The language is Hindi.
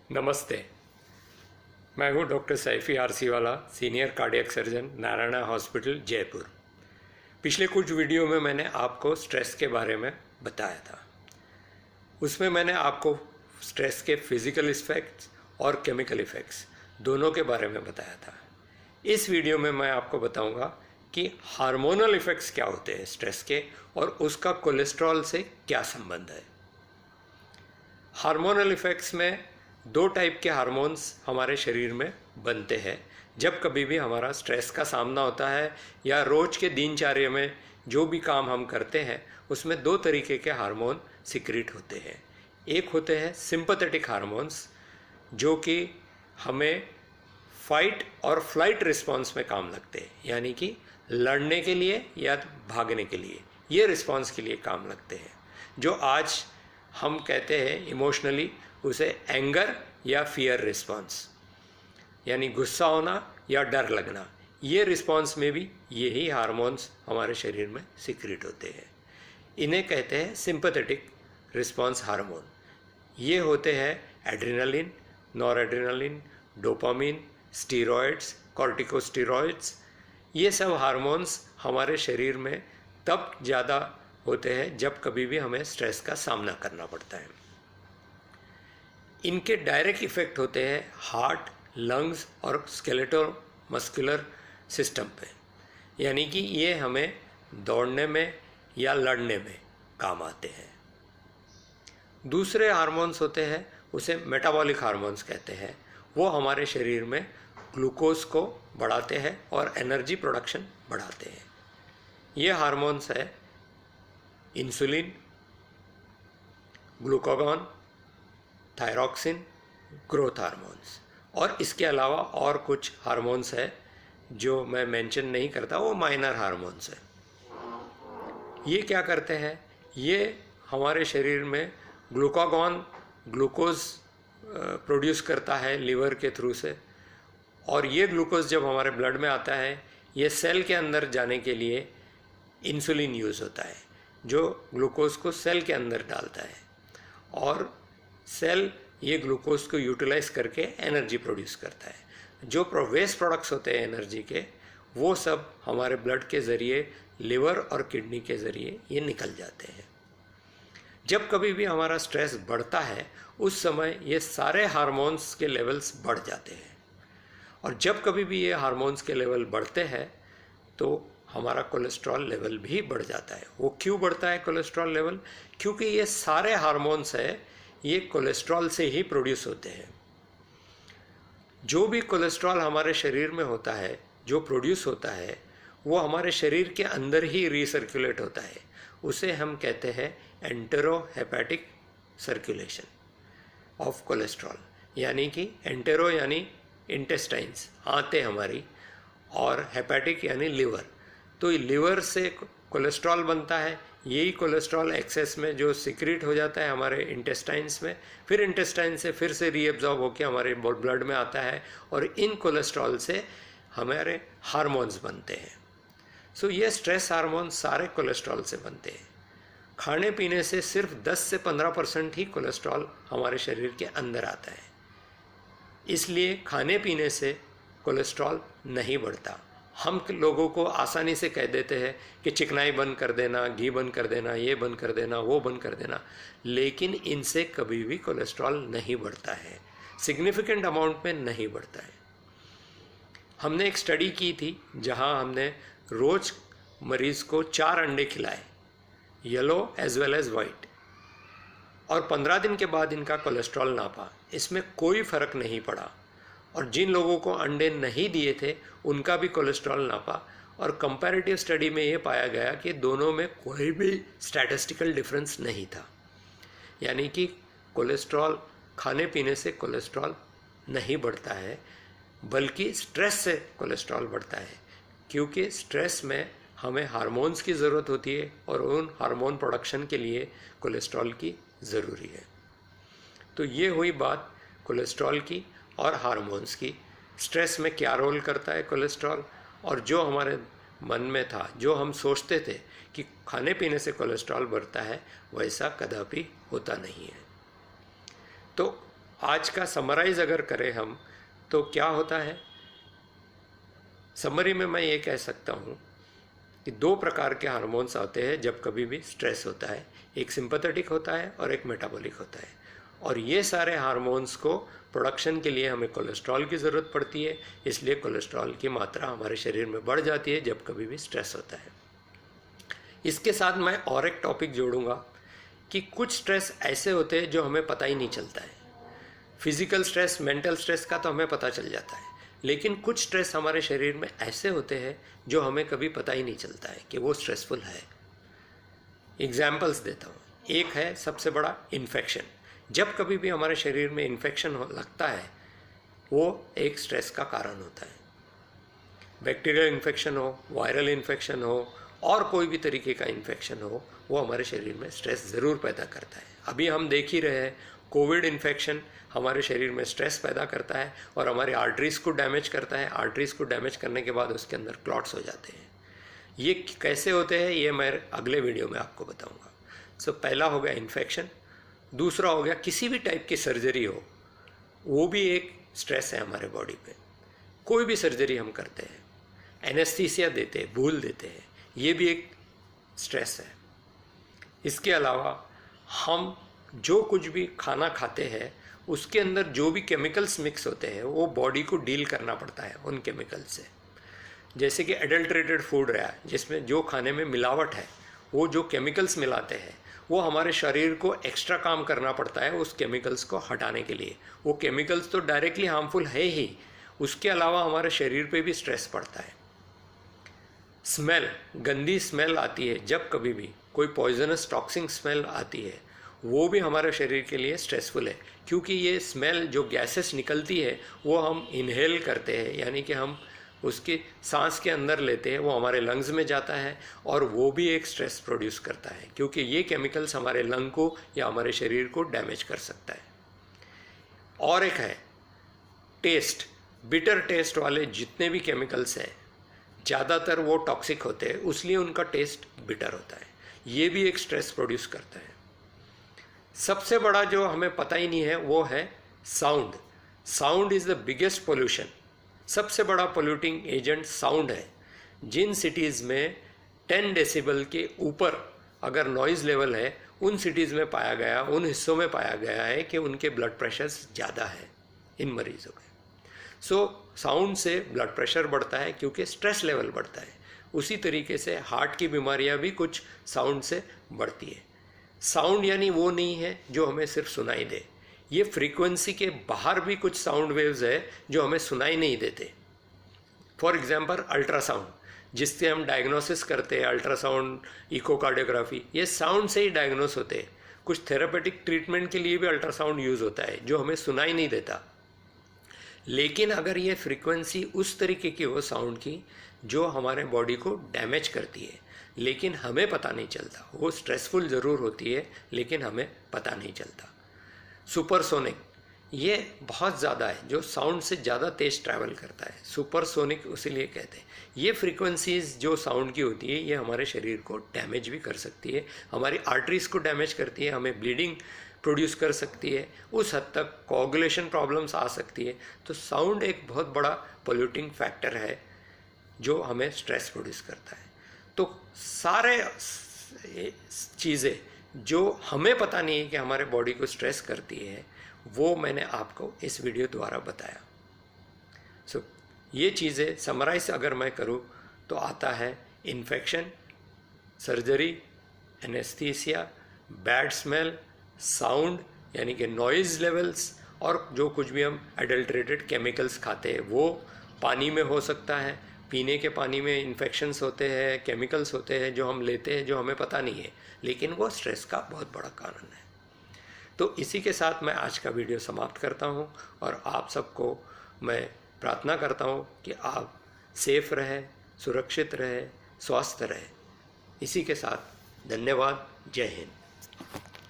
नमस्ते। मैं हूं डॉक्टर सैफी आरसी वाला, senior cardiac surgeon, Narayana hospital, Jaipur. पिछले कुछ वीडियो में मैंने आपको स्ट्रेस के बारे में बताया था। उसमें मैंने आपको स्ट्रेस के फिजिकल इफेक्ट्स और केमिकल इफेक्ट्स दोनों के बारे में बताया था। इस वीडियो में मैं आपको बताऊंगा कि हार्मोनल इफेक्ट्स क्या होते हैं स्ट्रेस के और उसका कोलेस्ट्रॉल से क्या संबंध है। हार्मोनल इफेक्ट्स में दो टाइप के हार्मोन्स हमारे शरीर में बनते हैं जब कभी भी हमारा स्ट्रेस का सामना होता है या रोज के दिनचर्या में जो भी काम हम करते हैं उसमें दो तरीके के हार्मोन सिक्रीट होते हैं। एक होते हैं सिंपैथेटिक हार्मोन्स जो कि हमें फाइट और फ्लाइट रिस्पॉन्स में काम लगते हैं, यानी कि लड़ने के लिए या भागने के लिए, ये रिस्पॉन्स के लिए काम लगते हैं। जो आज हम कहते हैं इमोशनली उसे एंगर या फियर रिस्पॉन्स, यानी गुस्सा होना या डर लगना, ये रिस्पॉन्स में भी यही हार्मोन्स हमारे शरीर में सिक्रीट होते हैं। इन्हें कहते हैं सिंपैथेटिक रिस्पॉन्स हार्मोन। ये होते हैं एड्रेनलिन, नॉरएड्रेनलिन, डोपामिन, स्टीरॉयड्स, कॉर्टिकोस्टीरॉयड्स। ये सब हार्मोन्स हमारे शरीर में तब ज़्यादा होते हैं जब कभी भी हमें स्ट्रेस का सामना करना पड़ता है। इनके डायरेक्ट इफेक्ट होते हैं हार्ट, लंग्स और स्केलेटल मस्कुलर सिस्टम पे, यानी कि ये हमें दौड़ने में या लड़ने में काम आते हैं। दूसरे हार्मोन्स होते हैं उसे मेटाबॉलिक हार्मोन्स कहते हैं। वो हमारे शरीर में ग्लूकोज को बढ़ाते हैं और एनर्जी प्रोडक्शन बढ़ाते हैं। ये हार्मोन्स है insulin, glucagon, thyroxine, growth hormones. और इसके अलावा और कुछ हार्मोन्स है जो मैं मेंशन नहीं करता, वो माइनर हार्मोन्स है। ये क्या करते हैं, ये हमारे शरीर में ग्लूकागॉन ग्लूकोज प्रोड्यूस करता है लिवर के थ्रू से, और ये ग्लूकोज जब हमारे ब्लड में आता है ये सेल के अंदर जाने के लिए इंसुलिन यूज़ होता है जो ग्लूकोज को सेल के अंदर डालता है, और सेल ये ग्लूकोज को यूटिलाइज करके एनर्जी प्रोड्यूस करता है। जो वेस्ट प्रोडक्ट्स होते हैं एनर्जी के, वो सब हमारे ब्लड के ज़रिए लिवर और किडनी के ज़रिए ये निकल जाते हैं। जब कभी भी हमारा स्ट्रेस बढ़ता है उस समय ये सारे हार्मोन्स के लेवल्स बढ़ जाते हैं, और जब कभी भी ये हार्मोन्स के लेवल बढ़ते हैं तो हमारा कोलेस्ट्रॉल लेवल भी बढ़ जाता है। वो क्यों बढ़ता है कोलेस्ट्रॉल लेवल? क्योंकि ये सारे हार्मोन्स है ये कोलेस्ट्रॉल से ही प्रोड्यूस होते हैं। जो भी कोलेस्ट्रॉल हमारे शरीर में होता है, जो प्रोड्यूस होता है, वो हमारे शरीर के अंदर ही रिसर्कुलेट होता है। उसे हम कहते हैं entero hepatic circulation of cholesterol, यानी कि एंटेरो यानी इंटेस्टाइन्स, आंतें हमारी, और हेपेटिक यानी लिवर। तो लिवर से कोलेस्ट्रॉल बनता है, यही कोलेस्ट्रॉल एक्सेस में जो सिक्रीट हो जाता है हमारे इंटेस्टाइन्स में, फिर इंटेस्टाइन से फिर से रीएब्जॉर्ब होकर हमारे ब्लड में आता है, और इन कोलेस्ट्रॉल से हमारे हार्मोन्स बनते हैं। सो ये स्ट्रेस हार्मोन सारे कोलेस्ट्रॉल से बनते हैं। खाने पीने से सिर्फ 10 से 15% ही कोलेस्ट्रॉल हमारे शरीर के अंदर आता है, इसलिए खाने पीने से कोलेस्ट्रॉल नहीं बढ़ता। हम लोगों को आसानी से कह देते हैं कि चिकनाई बंद कर देना, घी बंद कर देना, ये बंद कर देना, वो बंद कर देना, लेकिन इनसे कभी भी कोलेस्ट्रॉल नहीं बढ़ता है, सिग्निफिकेंट अमाउंट में नहीं बढ़ता है। हमने एक स्टडी की थी जहां हमने रोज मरीज को 4 अंडे खिलाए, yellow as well as white, और 15 दिन के बाद इनका कोलेस्ट्रॉल नापा। इसमें कोई फर्क नहीं पड़ा, और जिन लोगों को अंडे नहीं दिए थे उनका भी कोलेस्ट्रॉल नापा, और कंपैरेटिव स्टडी में ये पाया गया कि दोनों में कोई भी स्टैटिस्टिकल डिफरेंस नहीं था, यानी कि कोलेस्ट्रॉल, खाने पीने से कोलेस्ट्रॉल नहीं बढ़ता है, बल्कि स्ट्रेस से कोलेस्ट्रॉल बढ़ता है। क्योंकि स्ट्रेस में हमें हार्मोन्स की ज़रूरत होती है, और उन हार्मोन प्रोडक्शन के लिए कोलेस्ट्रॉल की ज़रूरी है। तो ये हुई बात कोलेस्ट्रॉल की और हार्मोन्स की। स्ट्रेस में क्या रोल करता है कोलेस्ट्रॉल, और जो हमारे मन में था, जो हम सोचते थे कि खाने पीने से कोलेस्ट्रॉल बढ़ता है, वैसा कदापि होता नहीं है। तो आज का समराइज अगर करें हम तो क्या होता है, समरी में मैं ये कह सकता हूँ कि 2 प्रकार के हार्मोन्स आते हैं जब कभी भी स्ट्रेस होता है, एक सिंपैथेटिक होता है और एक मेटाबॉलिक होता है। और ये सारे हार्मोन्स को प्रोडक्शन के लिए हमें कोलेस्ट्रॉल की ज़रूरत पड़ती है, इसलिए कोलेस्ट्रॉल की मात्रा हमारे शरीर में बढ़ जाती है जब कभी भी स्ट्रेस होता है। इसके साथ मैं और एक टॉपिक जोड़ूंगा कि कुछ स्ट्रेस ऐसे होते हैं जो हमें पता ही नहीं चलता है। फिजिकल स्ट्रेस, मेंटल स्ट्रेस का तो हमें पता चल जाता है, लेकिन कुछ स्ट्रेस हमारे शरीर में ऐसे होते हैं जो हमें कभी पता ही नहीं चलता है कि वो स्ट्रेसफुल है। एग्जाम्पल्स देता हूँ। एक है सबसे बड़ा इन्फेक्शन। जब कभी भी हमारे शरीर में इन्फेक्शन लगता है वो एक स्ट्रेस का कारण होता है। बैक्टीरियल इन्फेक्शन हो, वायरल इन्फेक्शन हो और कोई भी तरीके का इन्फेक्शन हो, वो हमारे शरीर में स्ट्रेस ज़रूर पैदा करता है। अभी हम देख ही रहे हैं, कोविड इन्फेक्शन हमारे शरीर में स्ट्रेस पैदा करता है और हमारे आर्टरीज़ को डैमेज करता है। आर्टरीज़ को डैमेज करने के बाद उसके अंदर क्लॉट्स हो जाते हैं। ये कैसे होते हैं ये मैं अगले वीडियो में आपको बताऊंगा। सो पहला हो गया इन्फेक्शन। दूसरा हो गया किसी भी टाइप की सर्जरी हो, वो भी एक स्ट्रेस है हमारे बॉडी पे। कोई भी सर्जरी हम करते हैं, एनेस्थीसिया देते हैं, भूल देते हैं, ये भी एक स्ट्रेस है। इसके अलावा हम जो कुछ भी खाना खाते हैं उसके अंदर जो भी केमिकल्स मिक्स होते हैं वो बॉडी को डील करना पड़ता है उन केमिकल से। जैसे कि एडल्ट्रेटेड फूड रहा है जिसमें जो खाने में मिलावट है, वो जो केमिकल्स मिलाते हैं वो हमारे शरीर को एक्स्ट्रा काम करना पड़ता है उस केमिकल्स को हटाने के लिए। वो केमिकल्स तो डायरेक्टली हार्मफुल है ही, उसके अलावा हमारे शरीर पे भी स्ट्रेस पड़ता है। स्मेल, गंदी स्मेल आती है जब कभी भी कोई पॉइजनस टॉक्सिक स्मेल आती है, वो भी हमारे शरीर के लिए स्ट्रेसफुल है, क्योंकि ये स्मेल जो गैसेस निकलती है वो हम इनहेल करते हैं, यानी कि हम उसके सांस के अंदर लेते हैं, वो हमारे लंग्स में जाता है और वो भी एक स्ट्रेस प्रोड्यूस करता है, क्योंकि ये केमिकल्स हमारे लंग को या हमारे शरीर को डैमेज कर सकता है। और एक है टेस्ट। बिटर टेस्ट वाले जितने भी केमिकल्स हैं ज़्यादातर वो टॉक्सिक होते हैं, इसलिए उनका टेस्ट बिटर होता है। ये भी एक स्ट्रेस प्रोड्यूस करता है। सबसे बड़ा जो हमें पता ही नहीं है वो है sound. Sound is the biggest pollution. सबसे बड़ा पोल्यूटिंग एजेंट साउंड है। जिन सिटीज़ में 10 डेसिबल के ऊपर अगर नॉइज़ लेवल है, उन सिटीज़ में पाया गया, उन हिस्सों में पाया गया है कि उनके ब्लड प्रेशर ज़्यादा है इन मरीज़ों के। सो साउंड से ब्लड प्रेशर बढ़ता है क्योंकि स्ट्रेस लेवल बढ़ता है। उसी तरीके से हार्ट की बीमारियां भी कुछ साउंड से बढ़ती है। साउंड यानी वो नहीं है जो हमें सिर्फ सुनाई दे, ये फ्रीक्वेंसी के बाहर भी कुछ साउंड वेव्स है जो हमें सुनाई नहीं देते। फॉर एग्जांपल अल्ट्रासाउंड, जिससे हम डायग्नोसिस करते हैं, अल्ट्रासाउंड, इकोकार्डियोग्राफी, ये साउंड से ही डायग्नोस होते हैं। कुछ थेरापेटिक ट्रीटमेंट के लिए भी अल्ट्रासाउंड यूज़ होता है जो हमें सुनाई नहीं देता। लेकिन अगर ये फ्रीक्वेंसी उस तरीके की हो साउंड की जो हमारे बॉडी को डैमेज करती है, लेकिन हमें पता नहीं चलता, वो स्ट्रेसफुल ज़रूर होती है लेकिन हमें पता नहीं चलता। सुपरसोनिक, ये बहुत ज़्यादा है, जो साउंड से ज़्यादा तेज़ ट्रैवल करता है, सुपरसोनिक इसीलिए कहते हैं। ये फ्रीक्वेंसीज जो साउंड की होती है ये हमारे शरीर को डैमेज भी कर सकती है, हमारी आर्टरीज़ को डैमेज करती है, हमें ब्लीडिंग प्रोड्यूस कर सकती है, उस हद तक कोगुलेशन प्रॉब्लम्स आ सकती है। तो साउंड एक बहुत बड़ा पोल्यूटिंग फैक्टर है जो हमें स्ट्रेस प्रोड्यूस करता है। तो सारे चीज़ें जो हमें पता नहीं है कि हमारे बॉडी को स्ट्रेस करती है, वो मैंने आपको इस वीडियो द्वारा बताया। सो ये चीज़ें समराइज अगर मैं करूँ तो आता है infection, surgery, anaesthesia, bad smell, sound यानी कि नॉइज़ लेवल्स, और जो कुछ भी हम एडल्ट्रेटेड केमिकल्स खाते हैं वो पानी में हो सकता है। पीने के पानी में इन्फेक्शंस होते हैं, केमिकल्स होते हैं जो हम लेते हैं जो हमें पता नहीं है, लेकिन वो स्ट्रेस का बहुत बड़ा कारण है। तो इसी के साथ मैं आज का वीडियो समाप्त करता हूँ और आप सबको मैं प्रार्थना करता हूँ कि आप सेफ रहे, सुरक्षित रहे, स्वस्थ रहे। इसी के साथ धन्यवाद। जय हिंद।